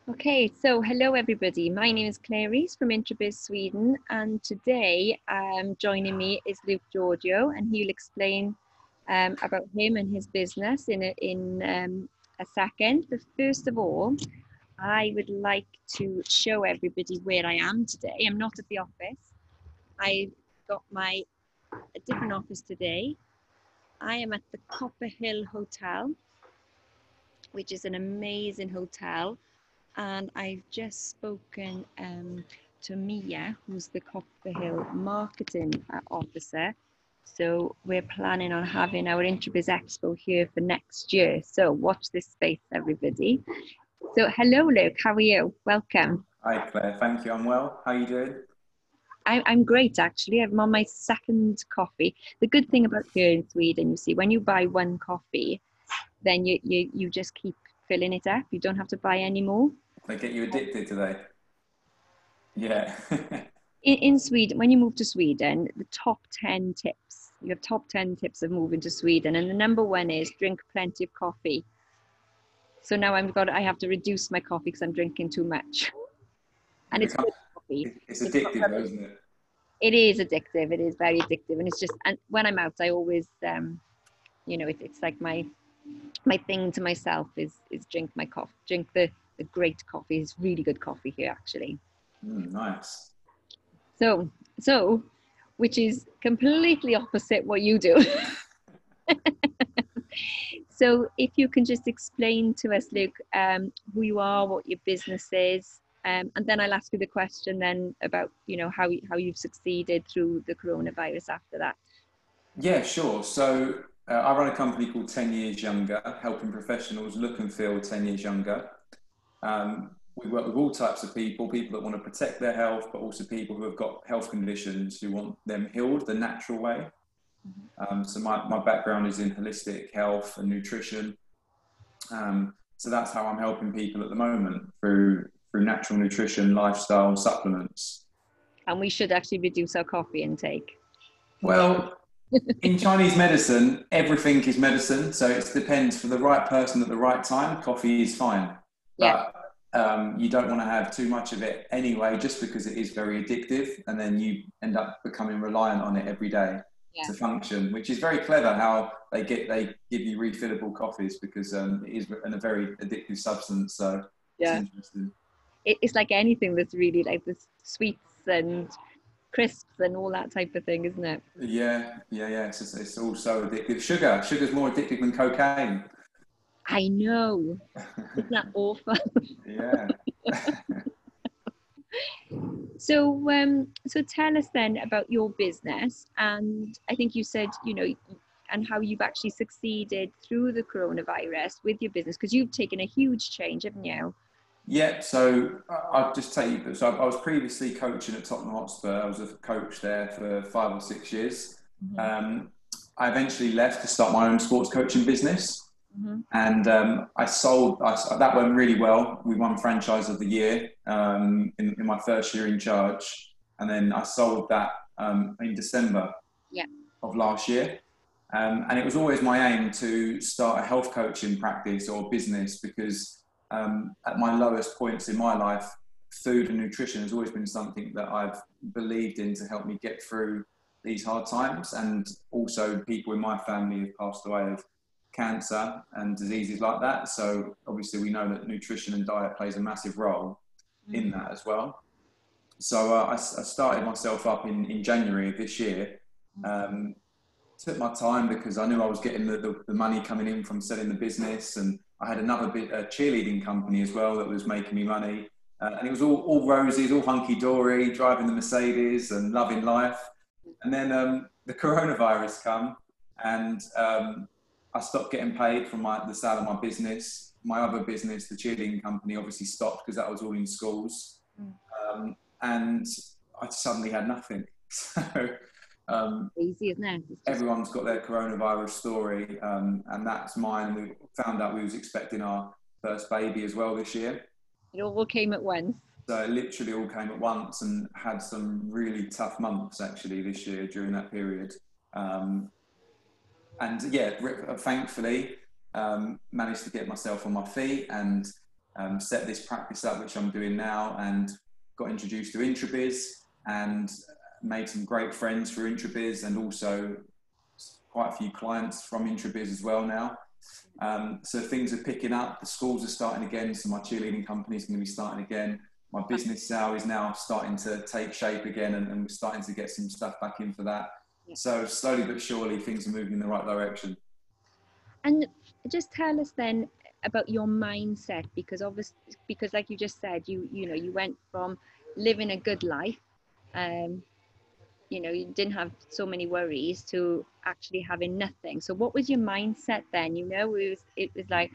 Okay, so hello everybody. My name is Rees from Introbiz Sweden, and today joining me is Luke Georgio, and he'll explain about him and his business in a second. But first of all, I would like to show everybody where I am today. I'm not at the office. I got a different office today. I am at the Copper Hill Hotel, which is an amazing hotel. And I've just spoken to Mia, who's the Copper Hill marketing officer. So we're planning on having our Introbiz Expo here for next year. So watch this space, everybody. So hello, Luke. How are you? Welcome. Hi, Claire. Thank you. I'm well. How are you doing? I'm great, actually. I'm on my second coffee. The good thing about here in Sweden, you see, when you buy one coffee, then you just keep filling it up. You don't have to buy any more. They get you addicted today. Yeah. In Sweden, when you move to Sweden, the top 10 tips, you have top 10 tips of moving to Sweden. And the number one is drink plenty of coffee. So now I have to reduce my coffee because I'm drinking too much. And it's good coffee. It's addictive though, isn't it? It is addictive. It is very addictive. And it's just, and when I'm out, I always, it's like my thing to myself is drink my coffee, drink the great coffee. It's really good coffee here, actually. Nice. So, which is completely opposite what you do. So if you can just explain to us, Luke, who you are, what your business is, and then I'll ask you the question then about, how you've succeeded through the coronavirus after that. Yeah, sure. So I run a company called 10 Years Younger, helping professionals look and feel 10 years younger. We work with all types of people that want to protect their health, but also people who have got health conditions who want them healed the natural way. So my background is in holistic health and nutrition. So that's how I'm helping people at the moment through natural nutrition, lifestyle, and supplements. And we should actually reduce our coffee intake. Well, in Chinese medicine, everything is medicine. So it depends for the right person at the right time. Coffee is fine. Yeah. But you don't want to have too much of it anyway, just because it is very addictive. And then you end up becoming reliant on it every day to function, which is very clever how they give you refillable coffees because it is a very addictive substance. So it's interesting. It's like anything that's really like the sweets and crisps and all that type of thing, isn't it? Yeah. It's all so addictive. Sugar's more addictive than cocaine. I know. Isn't that awful? Yeah. So tell us then about your business, and I think you said, and how you've actually succeeded through the coronavirus with your business, because you've taken a huge change, haven't you? Yeah, so I'll just tell you, so I was previously coaching at Tottenham Hotspur. I was a coach there for 5 or 6 years. I eventually left to start my own sports coaching business. And that went really well. We won franchise of the year in my first year in charge. And then I sold that in December of last year. And it was always my aim to start a health coaching practice or business because at my lowest points in my life, food and nutrition has always been something that I've believed in to help me get through these hard times. And also people in my family have passed away of cancer and diseases like that. So obviously we know that nutrition and diet plays a massive role in that as well. So I started myself up in January of this year. Took my time because I knew I was getting the money coming in from selling the business, and I had another cheerleading company as well that was making me money. And it was all roses, all hunky-dory, driving the Mercedes and loving life. And then the coronavirus come, and I stopped getting paid from the sale of my business. My other business, the cheerleading company, obviously stopped because that was all in schools. And I suddenly had nothing. So easy, isn't it? everyone's got their coronavirus story, and that's mine. We found out we was expecting our first baby as well this year. It all came at once. So it literally all came at once, and had some really tough months actually this year during that period. And yeah, thankfully managed to get myself on my feet, and set this practice up, which I'm doing now, and got introduced to Intrabiz and made some great friends through Intrabiz, and also quite a few clients from Intrabiz as well now. So things are picking up, the schools are starting again, so my cheerleading company is going to be starting again. My business sale is now starting to take shape again, and we're starting to get some stuff back in for that. So slowly but surely things are moving in the right direction. And just tell us then about your mindset, because obviously, because like you just said, you went from living a good life, you didn't have so many worries, to actually having nothing. So what was your mindset then? It was like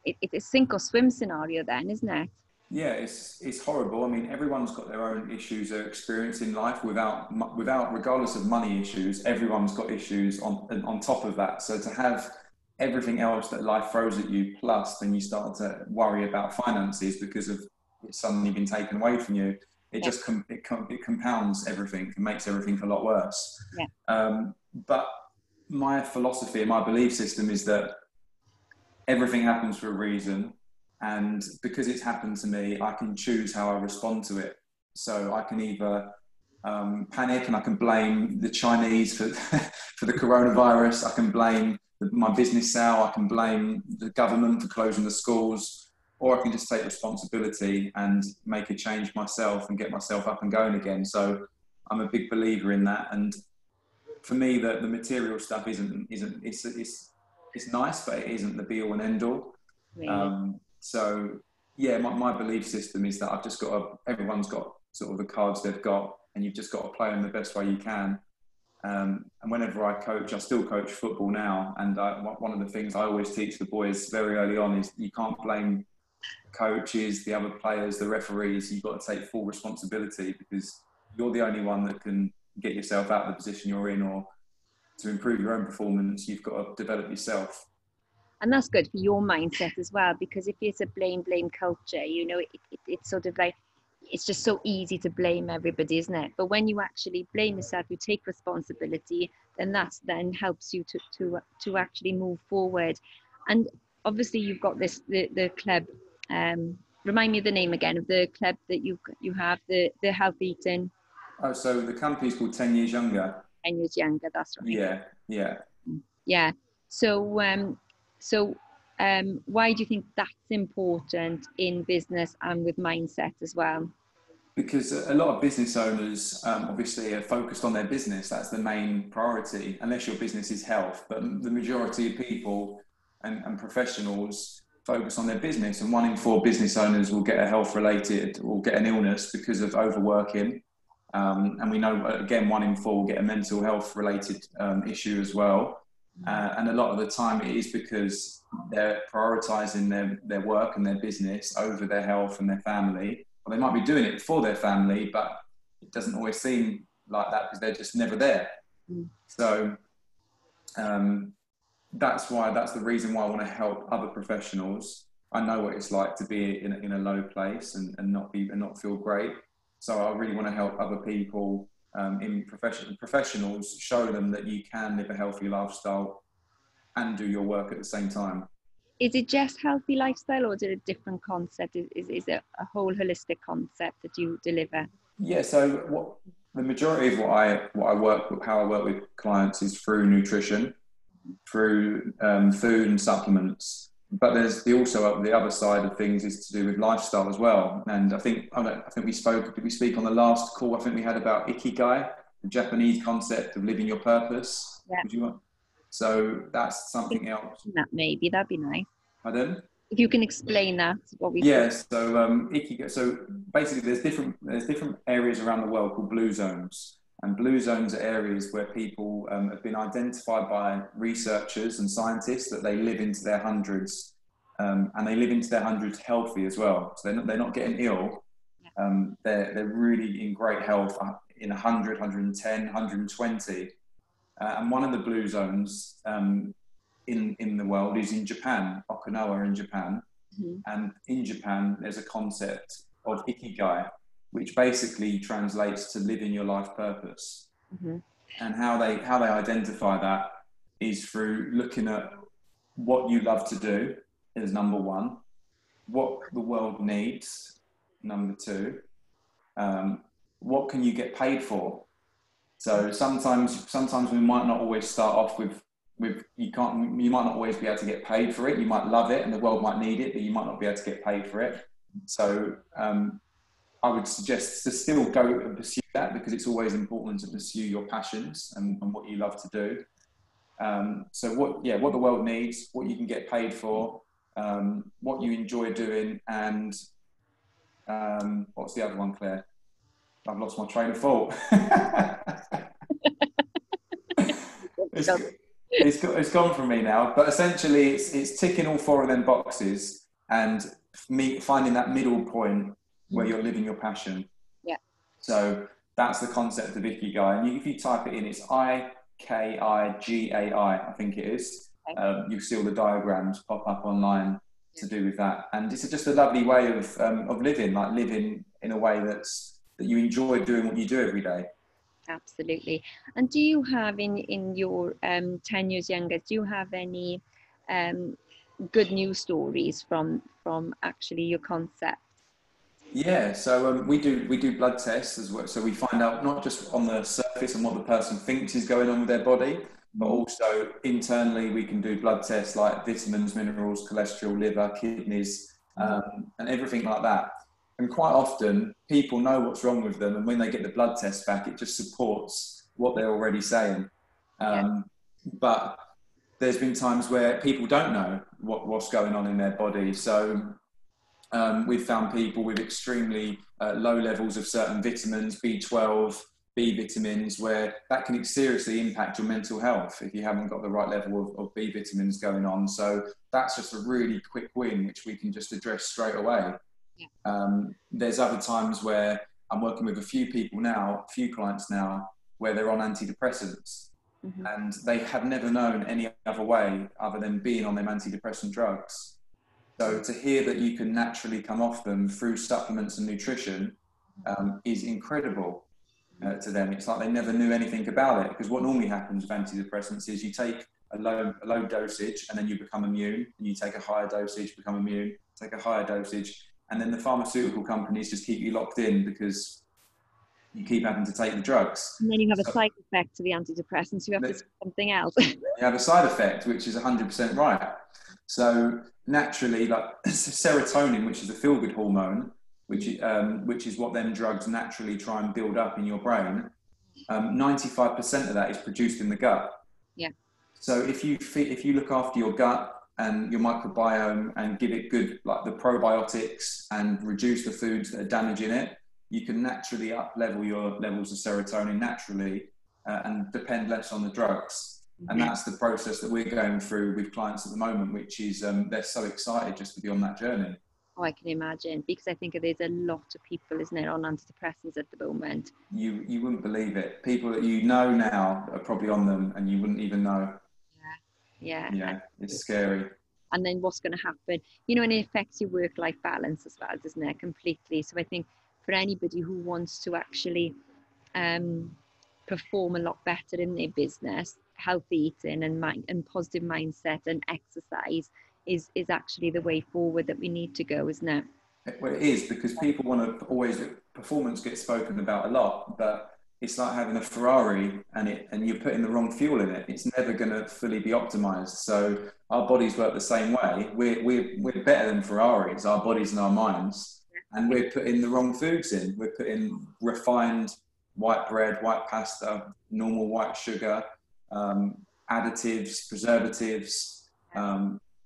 it's a sink or swim scenario then, isn't it? Yeah, it's horrible. I mean, everyone's got their own issues they're experiencing in life without regardless of money issues. Everyone's got issues on top of that. So to have everything else that life throws at you, plus then you start to worry about finances because of it's suddenly been taken away from you. It just it compounds everything and makes everything a lot worse. But my philosophy and my belief system is that everything happens for a reason. And because it's happened to me, I can choose how I respond to it. So I can either panic and I can blame the Chinese for, for the coronavirus. I can blame my business sale. I can blame the government for closing the schools. Or I can just take responsibility and make a change myself and get myself up and going again. So I'm a big believer in that. And for me, the material stuff it's nice, but it isn't the be all and end all. Really? So yeah, my belief system is that everyone's got sort of the cards they've got, and you've just got to play them the best way you can. And whenever I coach, I still coach football now. And one of the things I always teach the boys very early on is you can't blame coaches, the other players, the referees. You've got to take full responsibility, because you're the only one that can get yourself out of the position you're in, or to improve your own performance, you've got to develop yourself. And that's good for your mindset as well, because if it's a blame culture, it's sort of like, it's just so easy to blame everybody, isn't it? But when you actually blame yourself, you take responsibility, then that then helps you to actually move forward. And obviously you've got the club. Remind me of the name again of the club that you have, the healthy eating. Oh, so the company's called 10 Years Younger. 10 Years Younger, that's right. Yeah. So why do you think that's important in business and with mindset as well? Because a lot of business owners obviously are focused on their business. That's the main priority, unless your business is health. But the majority of people and professionals focus on their business, and 1 in 4 business owners will get a health-related or get an illness because of overworking. And we know, again, 1 in 4 will get a mental health-related issue as well. And a lot of the time it is because they're prioritizing their work and their business over their health and their family. Well, they might be doing it for their family, but it doesn't always seem like that because they're just never there. So that's the reason why I want to help other professionals. I know what it's like to be in a low place and not feel great. So I really want to help other people professionals, show them that you can live a healthy lifestyle and do your work at the same time. Is it just healthy lifestyle, or is it a different concept? Is it a whole holistic concept that you deliver? Yeah, so the majority of how I work with clients is through nutrition, through food and supplements. But there's also the other side of things is to do with lifestyle as well. And I think did we speak on the last call? I think we had about Ikigai, the Japanese concept of living your purpose. Yeah. So that's something else. That maybe that'd be nice. Pardon? If you can explain that, what we. Yes. So Ikigai. So basically, there's different areas around the world called blue zones. And blue zones are areas where people have been identified by researchers and scientists that they live into their hundreds, and they live into their hundreds healthy as well. So they're not getting ill. They're really in great health in 100, 110, 120. And one of the blue zones in the world is in Japan, Okinawa in Japan. And in Japan, there's a concept of Ikigai, which basically translates to living your life purpose. And how they identify that is through looking at what you love to do as number one, what the world needs. Number two, what can you get paid for? So sometimes we might not always start off with you might not always be able to get paid for it. You might love it and the world might need it, but you might not be able to get paid for it. So I would suggest to still go and pursue that, because it's always important to pursue your passions and what you love to do. So what the world needs, what you can get paid for, what you enjoy doing, and what's the other one, Claire? I've lost my train of thought. It's gone from me now. But essentially, it's ticking all four of them boxes and finding that middle point where you're living your passion. Yeah. So that's the concept of Ikigai. And if you type it in, it's IKIGAI, I think it is. Okay. You'll see all the diagrams pop up online to do with that. And it's just a lovely way of living, like living in a way that you enjoy doing what you do every day. Absolutely. And do you have in your 10 years younger, do you have any good news stories from actually your concept? Yeah, so we do blood tests as well. So we find out not just on the surface and what the person thinks is going on with their body, but also internally we can do blood tests like vitamins, minerals, cholesterol, liver, kidneys, and everything like that. And quite often people know what's wrong with them, and when they get the blood test back, it just supports what they're already saying. But there's been times where people don't know what's going on in their body. So we've found people with extremely low levels of certain vitamins, B12, B vitamins, where that can seriously impact your mental health if you haven't got the right level of B vitamins going on. So that's just a really quick win, which we can just address straight away. There's other times where I'm working with a few clients now, where they're on antidepressants, and they have never known any other way other than being on them antidepressant drugs. So to hear that you can naturally come off them through supplements and nutrition is incredible to them. It's like they never knew anything about it, because what normally happens with antidepressants is you take a low dosage and then you become immune, and you take a higher dosage, become immune, take a higher dosage, and then the pharmaceutical companies just keep you locked in because you keep having to take the drugs. And then you have a side effect to the antidepressants. You have to do something else. You have a side effect, which is 100% right. So naturally, like serotonin, which is a feel-good hormone, which is what them drugs naturally try and build up in your brain, 95% of that is produced in the gut. Yeah. So if you look after your gut and your microbiome and give it good, like the probiotics, and reduce the foods that are damaging it, you can naturally up-level your levels of serotonin naturally and depend less on the drugs. And that's the process that we're going through with clients at the moment, which is they're so excited just to be on that journey. Oh, I can imagine, because I think there's a lot of people, isn't there, on antidepressants at the moment. You wouldn't believe it. People that you know now are probably on them and you wouldn't even know. Yeah, it's scary. And then what's going to happen, and it affects your work-life balance as well, doesn't it, completely. So I think for anybody who wants to actually perform a lot better in their business, healthy eating and positive mindset and exercise is actually the way forward that we need to go, isn't it? Well, it is, because people want to always, performance gets spoken about a lot, but it's like having a Ferrari and you're putting the wrong fuel in it. It's never going to fully be optimized. So our bodies work the same way. We're better than Ferraris, our bodies and our minds, and we're putting the wrong foods in. We're putting refined white bread, white pasta, normal white sugar, additives, preservatives,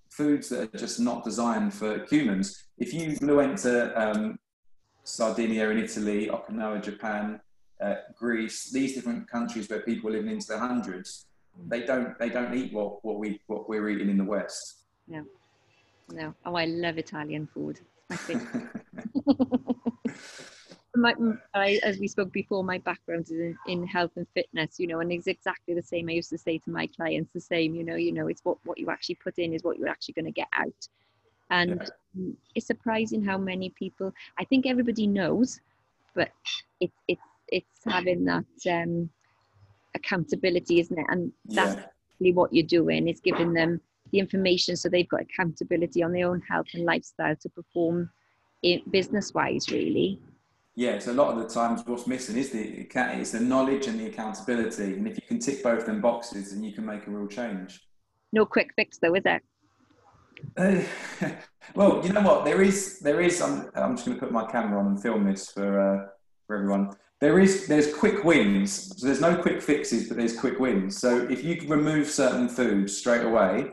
foods that are just not designed for humans. If you went to Sardinia in Italy, Okinawa, Japan, Greece, these different countries where people are living into the hundreds, they don't eat what we're eating in the West. No. Oh, I love Italian food. It's my favorite. As we spoke before, my background is in health and fitness, and it's exactly the same. I used to say to my clients the same, it's what you actually put in is what you're actually going to get out. And it's surprising how many people, I think everybody knows, but it's having that accountability, isn't it? And that's really what you're doing, is giving them the information so they've got accountability on their own health and lifestyle to perform business wise, really. Yeah, so a lot of the times what's missing is the knowledge and the accountability. And if you can tick both them boxes, then you can make a real change. No quick fix though, is there? Uh, well, you know what? There is. I'm just going to put my camera on and film this for everyone. There's quick wins. So there's no quick fixes, but there's quick wins. So if you remove certain foods straight away,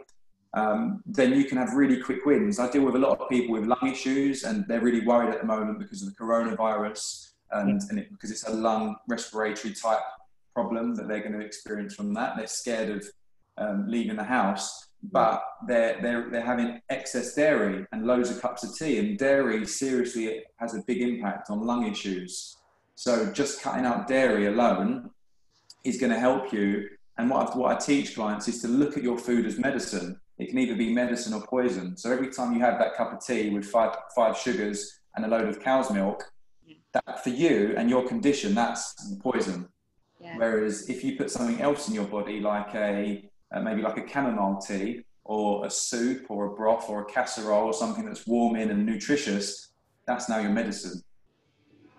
then you can have really quick wins. I deal with a lot of people with lung issues, and they're really worried at the moment because of the coronavirus, because it's a lung respiratory type problem that they're going to experience from that. They're scared of leaving the house. But they're having excess dairy and loads of cups of tea, and dairy seriously has a big impact on lung issues. So just cutting out dairy alone is going to help you. And what I teach clients is to look at your food as medicine. It can either be medicine or poison. So every time you have that cup of tea with five sugars and a load of cow's milk, that for you and your condition, that's poison. Yeah. Whereas if you put something else in your body, like maybe like a chamomile tea or a soup or a broth or a casserole or something that's warming and nutritious, that's now your medicine.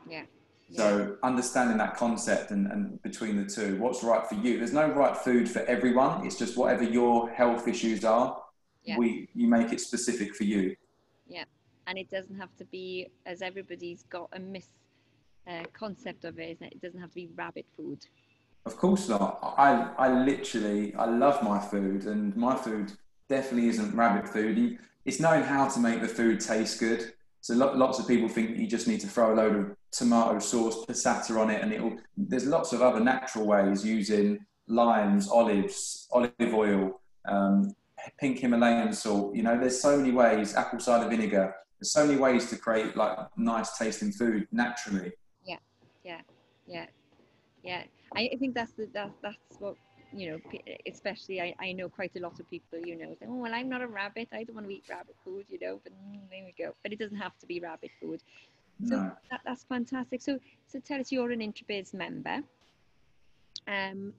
Yeah. So understanding that concept and between the two, what's right for you. There's no right food for everyone. It's just whatever your health issues are, you make it specific for you. Yeah. And it doesn't have to be, as everybody's got a concept of it, isn't it? It doesn't have to be rabbit food. Of course not. I love my food, and my food definitely isn't rabbit food. It's knowing how to make the food taste good. So lots of people think you just need to throw a load of tomato sauce, passata on it, and there's lots of other natural ways using limes, olives, olive oil, pink Himalayan salt. You know, there's so many ways, apple cider vinegar. There's so many ways to create like nice tasting food naturally. Yeah. I think that's what, you know, especially I know quite a lot of people, you know, say, oh, well, I'm not a rabbit. I don't want to eat rabbit food, you know, but there we go. But it doesn't have to be rabbit food. So no. That's fantastic. So tell us, you're an Intrabiz member. And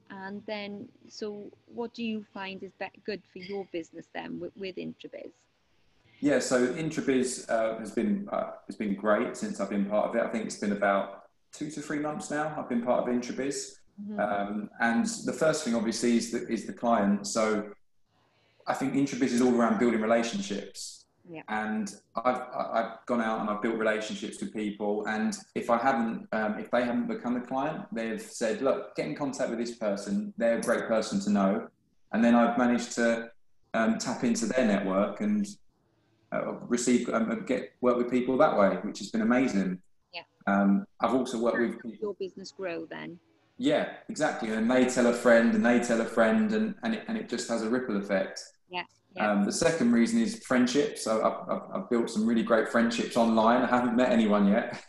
then, so what do you find is good for your business then with Intrabiz? Yeah, so Intrabiz has been great since I've been part of it. I think it's been about 2 to 3 months now I've been part of Intrabiz. Mm-hmm. And the first thing obviously is the client. So I think Intrabiz is all around building relationships. Yeah. And I've gone out and I've built relationships with people, and if they haven't become a client, they've said, look, get in contact with this person, they're a great person to know. And then I've managed to tap into their network and work with people that way, which has been amazing. Yeah. I've also worked with people. Your business grow then. Yeah, exactly. And they tell a friend and they tell a friend, and it just has a ripple effect. Yeah. Yeah. The second reason is friendships. So I've built some really great friendships online. I haven't met anyone yet.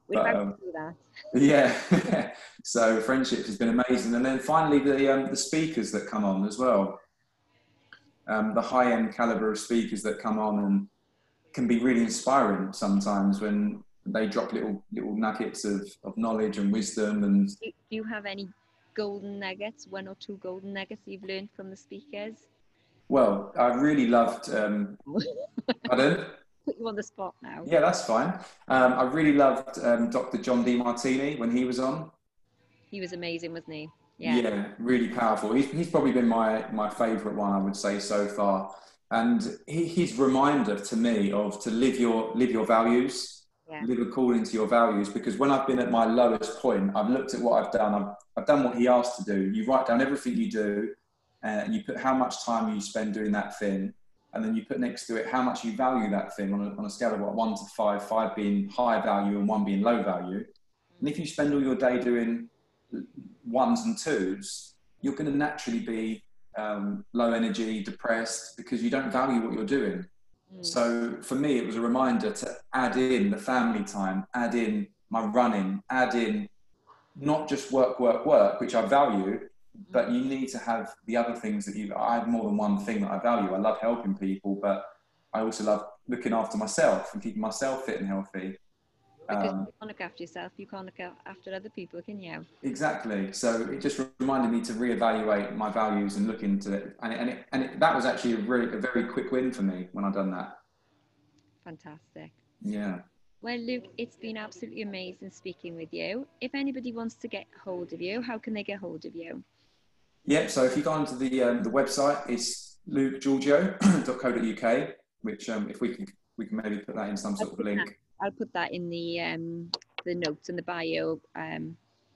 We'd like to do that. Yeah. So friendships has been amazing. And then finally the speakers that come on as well. The high-end caliber of speakers that come on and can be really inspiring sometimes when they drop little nuggets of knowledge and wisdom. And do you have any golden nuggets, 1 or 2 golden nuggets you've learned from the speakers? Well, I really loved pardon? Put you on the spot now. Yeah, that's fine. I really loved Dr. John DeMartini when he was on. He was amazing, wasn't he? Yeah, really powerful. He's probably been my favourite one, I would say, so far. And his reminder to me to live your values. Yeah. Live according to your values, because when I've been at my lowest point, I've looked at what I've done. I've done what he asked to do. You write down everything you do, and you put how much time you spend doing that thing, and then you put next to it how much you value that thing on a scale of 1 to 5, 5 being high value and 1 being low value. And if you spend all your day doing 1s and 2s, you're going to naturally be low energy, depressed, because you don't value what you're doing. So for me, it was a reminder to add in the family time, add in my running, add in not just work, which I value, but you need to have the other things I have more than one thing that I value. I love helping people, but I also love looking after myself and keeping myself fit and healthy. Because you can't look after yourself, you can't look after other people, can you? Exactly. So it just reminded me to reevaluate my values and look into it. That was actually a very quick win for me when I done that. Fantastic. Yeah. Well, Luke, it's been absolutely amazing speaking with you. If anybody wants to get hold of you, how can they get hold of you? Yeah. So if you go onto the website, it's lukegeorgio.co.uk, which if we can maybe put that in some sort of link. I'll put that in the notes and the bio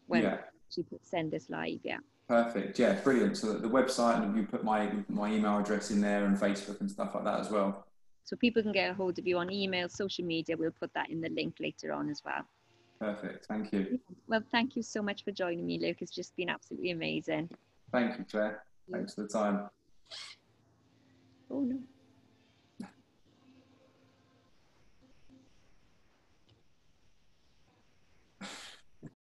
when she send this live. Yeah. Perfect. Yeah, brilliant. So the website, and you put my email address in there and Facebook and stuff like that as well. So people can get a hold of you on email, social media. We'll put that in the link later on as well. Perfect. Thank you. Well, thank you so much for joining me, Luke. It's just been absolutely amazing. Thank you, Claire. Thanks for the time. Oh, no.